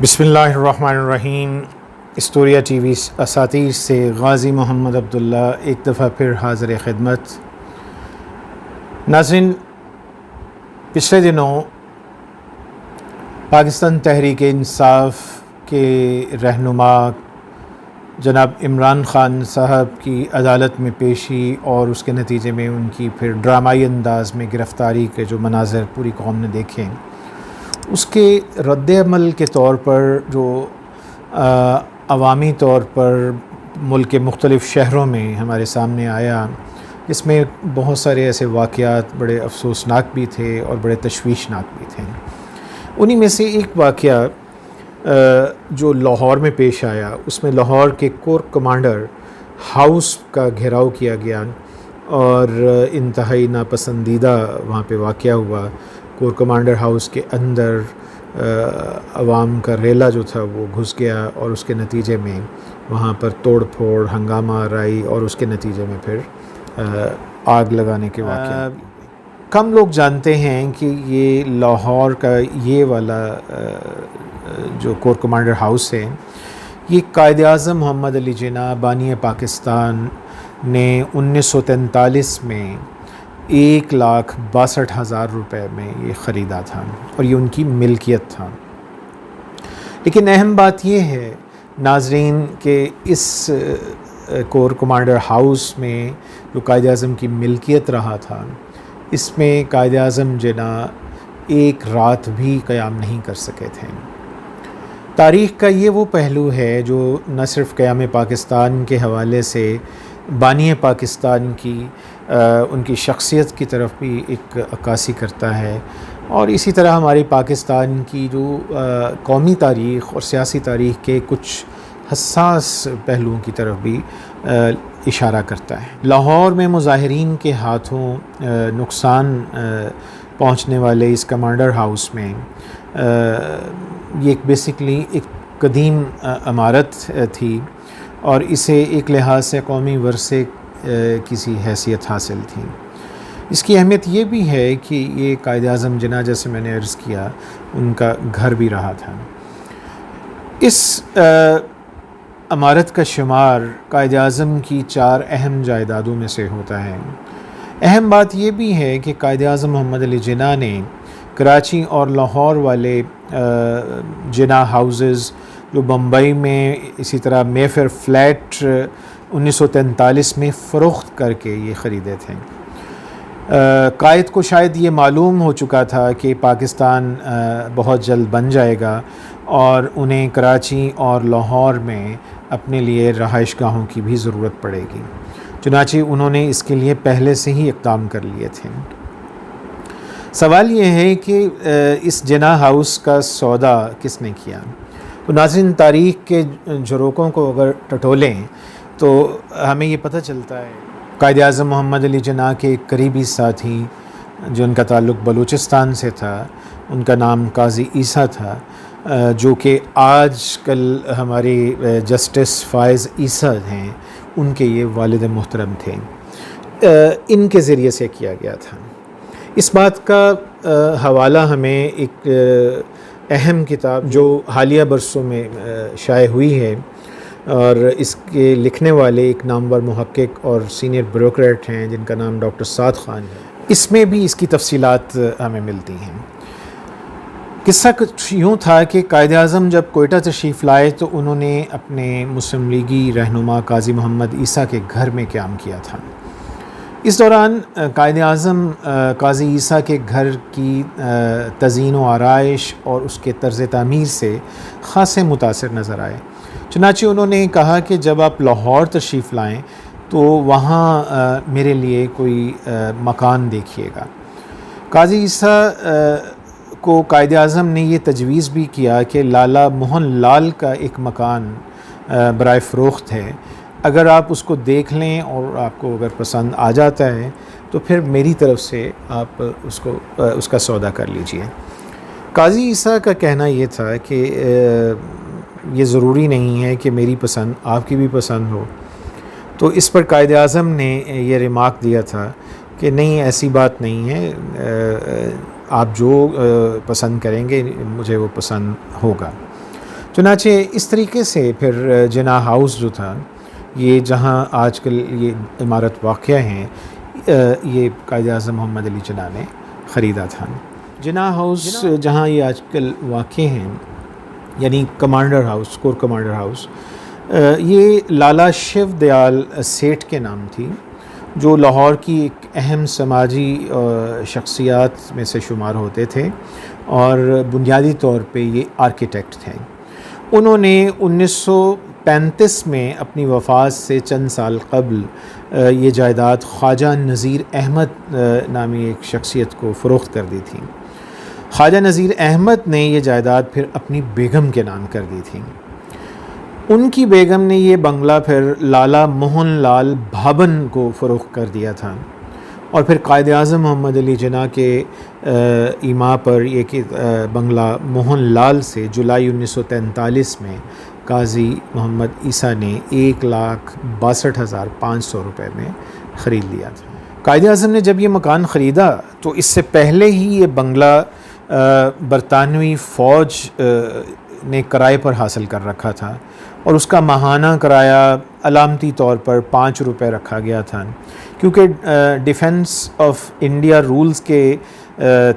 بسم اللہ الرحمن الرحیم۔ اسٹوریہ ٹی وی اساتیر سے غازی محمد عبداللہ ایک دفعہ پھر حاضر خدمت۔ ناظرین، پچھلے دنوں پاکستان تحریک انصاف کے رہنما جناب عمران خان صاحب کی عدالت میں پیشی اور اس کے نتیجے میں ان کی پھر ڈرامائی انداز میں گرفتاری کے جو مناظر پوری قوم نے دیکھے، اس کے رد عمل کے طور پر جو عوامی طور پر ملک کے مختلف شہروں میں ہمارے سامنے آیا، اس میں بہت سارے ایسے واقعات بڑے افسوسناک بھی تھے اور بڑے تشویشناک بھی تھے۔ انہی میں سے ایک واقعہ جو لاہور میں پیش آیا، اس میں لاہور کے کور کمانڈر ہاؤس کا گھیراؤ کیا گیا اور انتہائی ناپسندیدہ وہاں پہ واقعہ ہوا۔ کور کمانڈر ہاؤس کے اندر عوام کا ریلا جو تھا وہ گھس گیا اور اس کے نتیجے میں وہاں پر توڑ پھوڑ ہنگامہ آرائی اور اس کے نتیجے میں پھر آگ لگانے کے واقعات۔ کم لوگ جانتے ہیں کہ یہ لاہور کا یہ والا جو کور کمانڈر ہاؤس ہے، یہ قائد اعظم محمد علی جناح بانی پاکستان نے 1943 میں 1,62,000 روپے میں یہ خریدا تھا اور یہ ان کی ملکیت تھا۔ لیکن اہم بات یہ ہے ناظرین کہ اس کور کمانڈر ہاؤس میں جو قائد اعظم کی ملکیت رہا تھا، اس میں قائد اعظم جناح ایک رات بھی قیام نہیں کر سکے تھے۔ تاریخ کا یہ وہ پہلو ہے جو نہ صرف قیام پاکستان کے حوالے سے بانی پاکستان کی ان کی شخصیت کی طرف بھی ایک عکاسی کرتا ہے، اور اسی طرح ہماری پاکستان کی جو قومی تاریخ اور سیاسی تاریخ کے کچھ حساس پہلوؤں کی طرف بھی اشارہ کرتا ہے۔ لاہور میں مظاہرین کے ہاتھوں نقصان پہنچنے والے اس کمانڈر ہاؤس میں یہ بیسیکلی ایک قدیم عمارت تھی اور اسے ایک لحاظ سے قومی ورثے کسی حیثیت حاصل تھی۔ اس کی اہمیت یہ بھی ہے کہ یہ قائد اعظم جناح، جیسے میں نے عرض کیا، ان کا گھر بھی رہا تھا۔ اس عمارت کا شمار قائد اعظم کی 4 اہم جائیدادوں میں سے ہوتا ہے۔ اہم بات یہ بھی ہے کہ قائد اعظم محمد علی جناح نے کراچی اور لاہور والے جناح ہاؤسز جو بمبئی میں، اسی طرح مے فیئر فلیٹ 1943 میں فروخت کر کے یہ خریدے تھے۔ قائد کو شاید یہ معلوم ہو چکا تھا کہ پاکستان بہت جلد بن جائے گا اور انہیں کراچی اور لاہور میں اپنے لیے رہائش گاہوں کی بھی ضرورت پڑے گی، چنانچہ انہوں نے اس کے لیے پہلے سے ہی اقدام کر لیے تھے۔ سوال یہ ہے کہ اس جناح ہاؤس کا سودا کس نے کیا؟ تو ناظرین، تاریخ کے جھروکوں کو اگر ٹٹولیں تو ہمیں یہ پتہ چلتا ہے قائد اعظم محمد علی جناح کے ایک قریبی ساتھی جو ان کا تعلق بلوچستان سے تھا، ان کا نام قاضی عیسیٰ تھا، جو کہ آج کل ہمارے جسٹس فائز عیسیٰ ہیں، ان کے یہ والد محترم تھے۔ ان کے ذریعے سے کیا گیا تھا۔ اس بات کا حوالہ ہمیں ایک اہم کتاب جو حالیہ برسوں میں شائع ہوئی ہے اور اس کے لکھنے والے ایک نامور محقق اور سینئر بیوروکریٹ ہیں جن کا نام ڈاکٹر سعد خان ہے، اس میں بھی اس کی تفصیلات ہمیں ملتی ہیں۔ قصہ کچھ یوں تھا کہ قائد اعظم جب کوئٹہ تشریف لائے تو انہوں نے اپنے مسلم لیگی رہنما قاضی محمد عیسیٰ کے گھر میں قیام کیا تھا۔ اس دوران قائد اعظم قاضی عیسیٰ کے گھر کی تزئین و آرائش اور اس کے طرز تعمیر سے خاصے متاثر نظر آئے، چنانچہ انہوں نے کہا کہ جب آپ لاہور تشریف لائیں تو وہاں میرے لیے کوئی مکان دیکھیے گا۔ قاضی عیسیٰ کو قائد اعظم نے یہ تجویز بھی کیا کہ لالا موہن لال کا ایک مکان برائے فروخت ہے، اگر آپ اس کو دیکھ لیں اور آپ کو اگر پسند آ جاتا ہے تو پھر میری طرف سے آپ اس کا سودا کر لیجئے۔ قاضی عیسیٰ کا کہنا یہ تھا کہ یہ ضروری نہیں ہے کہ میری پسند آپ کی بھی پسند ہو، تو اس پر قائد اعظم نے یہ ریمارک دیا تھا کہ نہیں، ایسی بات نہیں ہے، آپ جو پسند کریں گے مجھے وہ پسند ہوگا۔ چنانچہ اس طریقے سے پھر جناح ہاؤس جو تھا، یہ جہاں آج کل یہ عمارت واقع ہیں، یہ قائد اعظم محمد علی جناح نے خریدا تھا۔ جناح ہاؤس جہاں یہ آج کل واقع ہیں، یعنی commander house, corps commander house, یہ لالا شیو دیال سیٹھ کے نام تھی، جو لاہور کی ایک اہم سماجی شخصیات میں سے شمار ہوتے تھے اور بنیادی طور پہ یہ آرکیٹیکٹ تھے۔ انہوں نے 1935 میں اپنی وفات سے چند سال قبل یہ جائیداد خواجہ نذیر احمد نامی ایک شخصیت کو فروخت کر دی تھی۔ خواجہ نذیر احمد نے یہ جائیداد پھر اپنی بیگم کے نام کر دی تھی۔ ان کی بیگم نے یہ بنگلہ پھر لالا موہن لال بھابن کو فروخت کر دیا تھا، اور پھر قائد اعظم محمد علی جناح کے ایما پر یہ کہ بنگلہ موہن لال سے جولائی 1943 میں قاضی محمد عیسیٰ نے 1,62,500 روپے میں خرید لیا تھا۔ قائد اعظم نے جب یہ مکان خریدا تو اس سے پہلے ہی یہ بنگلہ برطانوی فوج نے کرائے پر حاصل کر رکھا تھا، اور اس کا ماہانہ کرایہ علامتی طور پر 5 روپے رکھا گیا تھا، کیونکہ ڈیفنس آف انڈیا رولز کے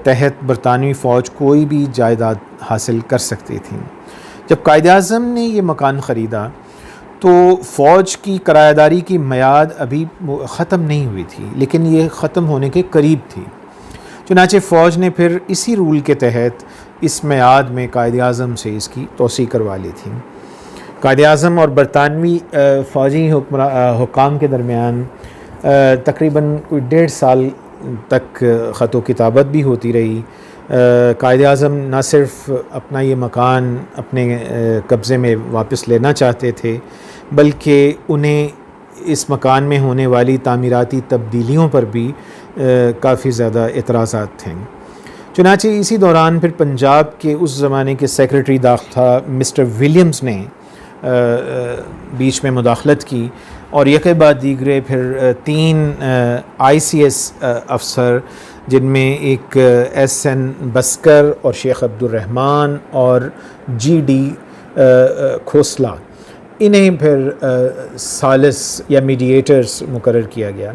تحت برطانوی فوج کوئی بھی جائیداد حاصل کر سکتی تھی۔ جب قائد اعظم نے یہ مکان خریدا تو فوج کی کرایہ داری کی میعاد ابھی ختم نہیں ہوئی تھی، لیکن یہ ختم ہونے کے قریب تھی۔ چنانچہ فوج نے پھر اسی رول کے تحت اس میعاد میں قائد اعظم سے اس کی توسیع کروا لی تھی۔ قائد اعظم اور برطانوی فوجی حکام کے درمیان تقریباً کوئی 1.5 سال تک خط و کتابت بھی ہوتی رہی۔ قائد اعظم نہ صرف اپنا یہ مکان اپنے قبضے میں واپس لینا چاہتے تھے، بلکہ انہیں اس مکان میں ہونے والی تعمیراتی تبدیلیوں پر بھی کافی زیادہ اعتراضات تھے۔ چنانچہ اسی دوران پھر پنجاب کے اس زمانے کے سیکرٹری داخلہ مسٹر ولیمز نے بیچ میں مداخلت کی، اور یکے بعد دیگرے پھر 3 ICS افسر، جن میں ایک SN بسکر اور شیخ عبدالرحمن اور GD کھوسلا، انہیں پھر ثالث یا میڈیٹرز مقرر کیا گیا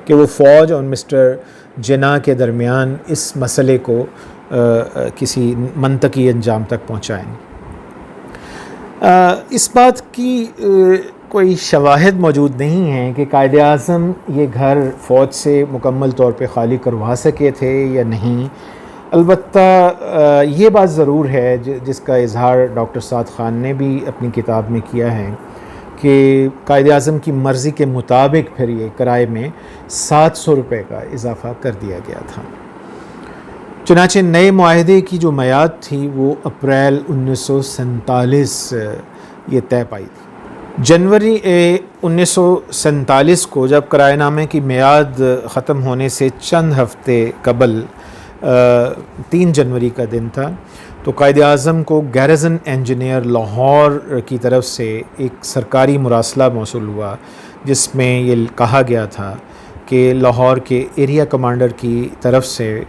کہ وہ فوج اور مسٹر جناح کے درمیان اس مسئلے کو کسی منطقی انجام تک پہنچائیں۔ اس بات کی کوئی شواہد موجود نہیں ہیں کہ قائد اعظم یہ گھر فوج سے مکمل طور پہ خالی کروا سکے تھے یا نہیں، البتہ یہ بات ضرور ہے جس کا اظہار ڈاکٹر سعد خان نے بھی اپنی کتاب میں کیا ہے کہ قائد اعظم کی مرضی کے مطابق پھر یہ کرائے میں 700 روپے کا اضافہ کر دیا گیا تھا۔ چنانچہ نئے معاہدے کی جو میعاد تھی وہ اپریل 1947 یہ طے پائی تھی۔ جنوری 1947 کو جب کرایہ نامے کی میعاد ختم ہونے سے چند ہفتے قبل 3 جنوری کا دن تھا، تو قائد اعظم کو گیرزن انجینئر لاہور کی طرف سے ایک سرکاری مراسلہ موصول ہوا، جس میں یہ کہا گیا تھا کہ لاہور کے ایریا کمانڈر کی طرف سے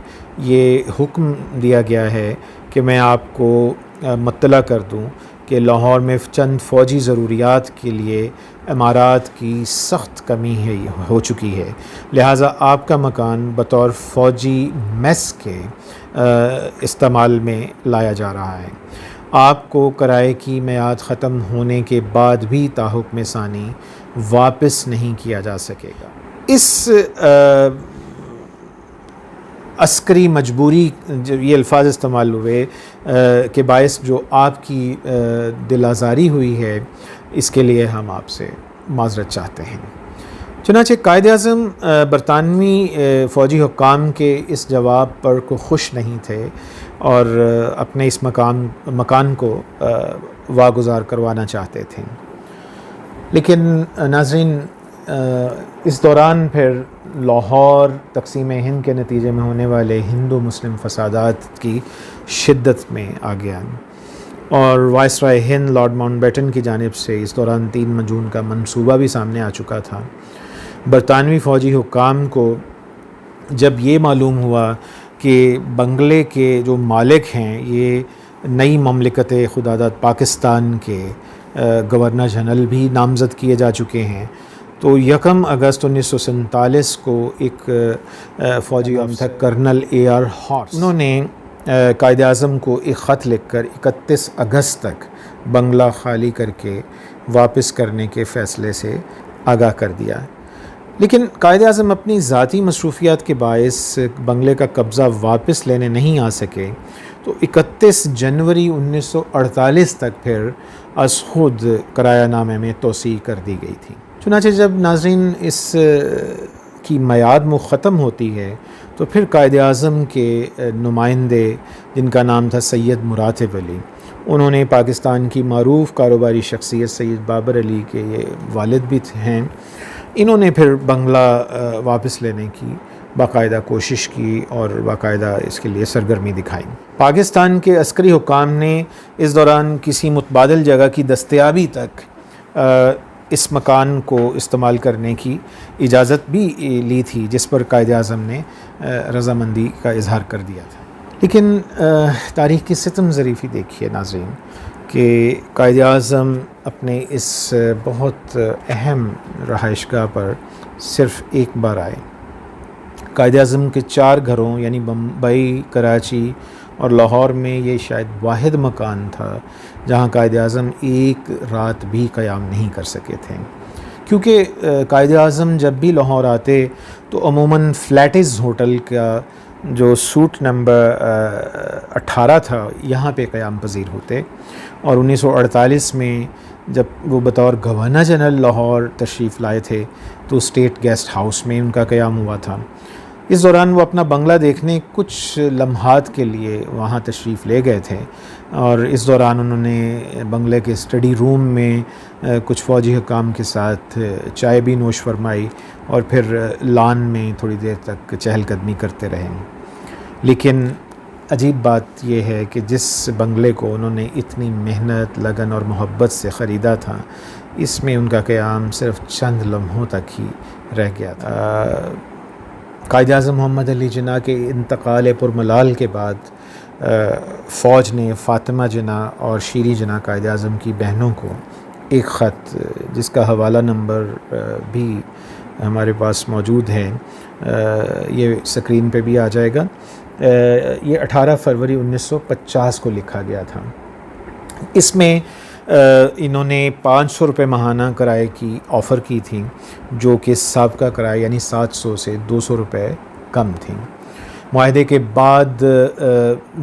یہ حکم دیا گیا ہے کہ میں آپ کو مطلع کر دوں کہ لاہور میں چند فوجی ضروریات کے لیے عمارات کی سخت کمی ہو چکی ہے، لہٰذا آپ کا مکان بطور فوجی میس کے استعمال میں لایا جا رہا ہے۔ آپ کو کرائے کی میعاد ختم ہونے کے بعد بھی تاحکم ثانی واپس نہیں کیا جا سکے گا۔ اس عسکری مجبوری جو یہ الفاظ استعمال ہوئے کے باعث جو آپ کی دل آزاری ہوئی ہے، اس کے لیے ہم آپ سے معذرت چاہتے ہیں۔ چنانچہ قائد اعظم برطانوی فوجی حکام کے اس جواب پر کو خوش نہیں تھے اور اپنے اس مکان کو واگزار کروانا چاہتے تھے، لیکن ناظرین اس دوران پھر لاہور تقسیم ہند کے نتیجے میں ہونے والے ہندو مسلم فسادات کی شدت میں آ گیا، اور وائسرائے ہند لارڈ ماؤنٹ بیٹن کی جانب سے اس دوران 3 جون کا منصوبہ بھی سامنے آ چکا تھا۔ برطانوی فوجی حکام کو جب یہ معلوم ہوا کہ بنگلے کے جو مالک ہیں یہ نئی مملکت خداداد پاکستان کے گورنر جنرل بھی نامزد کیے جا چکے ہیں۔ تو 1 اگست 1947 کو ایک فوجی افسر کرنل AR ہارس، انہوں نے قائد اعظم کو ایک خط لکھ کر 31 اگست تک بنگلہ خالی کر کے واپس کرنے کے فیصلے سے آگاہ کر دیا۔ لیکن قائد اعظم اپنی ذاتی مصروفیات کے باعث بنگلے کا قبضہ واپس لینے نہیں آ سکے، تو 31 جنوری 1948 تک پھر از خود کرایہ نامے میں توسیع کر دی گئی تھی۔ چنانچہ جب ناظرین اس کی میعاد ختم ہوتی ہے تو پھر قائد اعظم کے نمائندے، جن کا نام تھا سید مراتب علی، انہوں نے پاکستان کی معروف کاروباری شخصیت سید بابر علی کے یہ والد بھی ہیں، انہوں نے پھر بنگلہ واپس لینے کی باقاعدہ کوشش کی اور باقاعدہ اس کے لیے سرگرمی دکھائی۔ پاکستان کے عسکری حکام نے اس دوران کسی متبادل جگہ کی دستیابی تک اس مکان کو استعمال کرنے کی اجازت بھی لی تھی، جس پر قائد اعظم نے رضامندی کا اظہار کر دیا تھا۔ لیکن تاریخ کی ستم ظریفی دیکھیے ناظرین کہ قائد اعظم اپنے اس بہت اہم رہائش گاہ پر صرف ایک بار آئے۔ قائد اعظم کے 4 گھروں یعنی بمبئی، کراچی اور لاہور میں یہ شاید واحد مکان تھا جہاں قائد اعظم ایک رات بھی قیام نہیں کر سکے تھے، کیونکہ قائد اعظم جب بھی لاہور آتے تو عموماً فلیٹز ہوٹل کا جو سوٹ نمبر 18 تھا یہاں پہ قیام پذیر ہوتے، اور 1948 میں جب وہ بطور گورنر جنرل لاہور تشریف لائے تھے تو اسٹیٹ گیسٹ ہاؤس میں ان کا قیام ہوا تھا۔ اس دوران وہ اپنا بنگلہ دیکھنے کچھ لمحات کے لیے وہاں تشریف لے گئے تھے، اور اس دوران انہوں نے بنگلے کے اسٹڈی روم میں کچھ فوجی حکام کے ساتھ چائے بھی نوش فرمائی اور پھر لان میں تھوڑی دیر تک چہل قدمی کرتے رہے۔ لیکن عجیب بات یہ ہے کہ جس بنگلے کو انہوں نے اتنی محنت، لگن اور محبت سے خریدا تھا، اس میں ان کا قیام صرف چند لمحوں تک ہی رہ گیا تھا۔ قائد اعظم محمد علی جناح کے انتقال پرملال کے بعد فوج نے فاطمہ جناح اور شیری جناح قائد اعظم کی بہنوں کو ایک خط، جس کا حوالہ نمبر بھی ہمارے پاس موجود ہے، یہ سکرین پہ بھی آ جائے گا، یہ 18 فروری 1950 کو لکھا گیا تھا۔ اس میں انہوں نے 500 روپے ماہانہ کرائے کی آفر کی تھی، جو کہ سابقہ کرایہ یعنی 700 سے 200 روپے کم تھیں۔ معاہدے کے بعد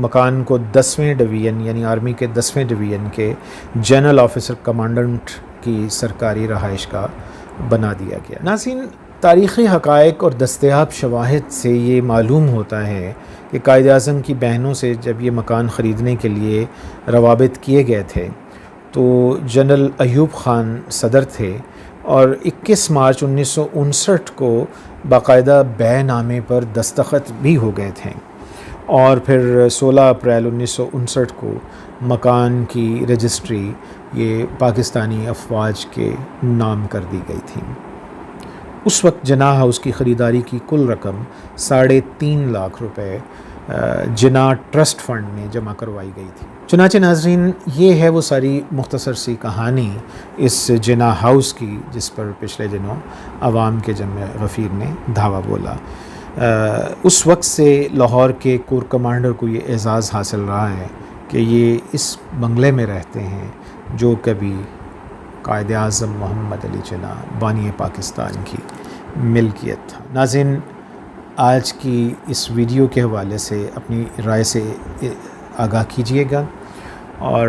مکان کو 10ویں ڈویژن یعنی آرمی کے 10ویں ڈویژن کے جنرل آفیسر کمانڈنٹ کی سرکاری رہائش گاہ بنا دیا گیا۔ ناظرین، تاریخی حقائق اور دستیاب شواہد سے یہ معلوم ہوتا ہے کہ قائد اعظم کی بہنوں سے جب یہ مکان خریدنے کے لیے روابط کیے گئے تھے تو جنرل ایوب خان صدر تھے، اور 21 مارچ 1959 کو باقاعدہ بیع نامے پر دستخط بھی ہو گئے تھے، اور پھر 16 اپریل 1959 کو مکان کی رجسٹری یہ پاکستانی افواج کے نام کر دی گئی تھی۔ اس وقت جناح ہاؤس کی خریداری کی کل رقم 3.5 لاکھ روپے جناح ٹرسٹ فنڈ میں جمع کروائی گئی تھی۔ چنانچہ ناظرین، یہ ہے وہ ساری مختصر سی کہانی اس جناح ہاؤس کی، جس پر پچھلے دنوں عوام کے جمع غفیر نے دھاوا بولا۔ اس وقت سے لاہور کے کور کمانڈر کو یہ اعزاز حاصل رہا ہے کہ یہ اس بنگلے میں رہتے ہیں جو کبھی قائد اعظم محمد علی جناح بانی پاکستان کی ملکیت تھا۔ ناظرین، آج کی اس ویڈیو کے حوالے سے اپنی رائے سے آگاہ کیجیے گا، اور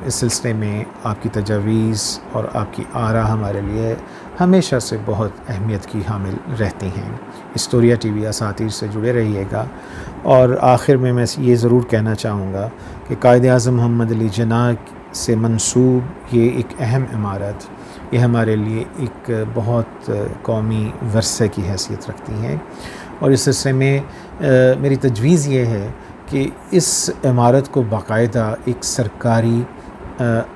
اس سلسلے میں آپ کی تجاویز اور آپ کی آراء ہمارے لیے ہمیشہ سے بہت اہمیت کی حامل رہتی ہیں۔ ہسٹوریا ٹی وی اساتیر سے جڑے رہیے گا، اور آخر میں یہ ضرور کہنا چاہوں گا کہ قائد اعظم محمد علی جناح سے منسوب یہ ایک اہم عمارت، یہ ہمارے لیے ایک بہت قومی ورثے کی حیثیت رکھتی ہیں، اور اس سلسلے میں میری تجویز یہ ہے کہ اس عمارت کو باقاعدہ ایک سرکاری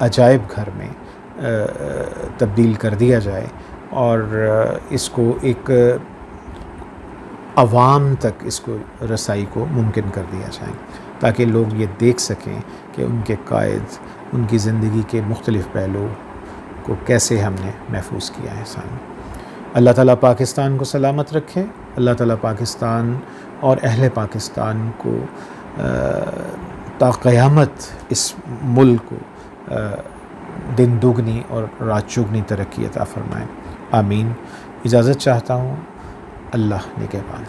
عجائب گھر میں تبدیل کر دیا جائے، اور اس کو ایک عوام تک اس کو رسائی کو ممکن کر دیا جائے، تاکہ لوگ یہ دیکھ سکیں کہ ان کے قائد ان کی زندگی کے مختلف پہلو کو کیسے ہم نے محفوظ کیا ہے سامنے۔ اللہ تعالیٰ پاکستان کو سلامت رکھے، اللہ تعالیٰ پاکستان اور اہل پاکستان کو تا قیامت اس ملک کو دن دگنی اور رات چگنی ترقی عطا فرمائیں، آمین۔ اجازت چاہتا ہوں، اللہ نگہبان۔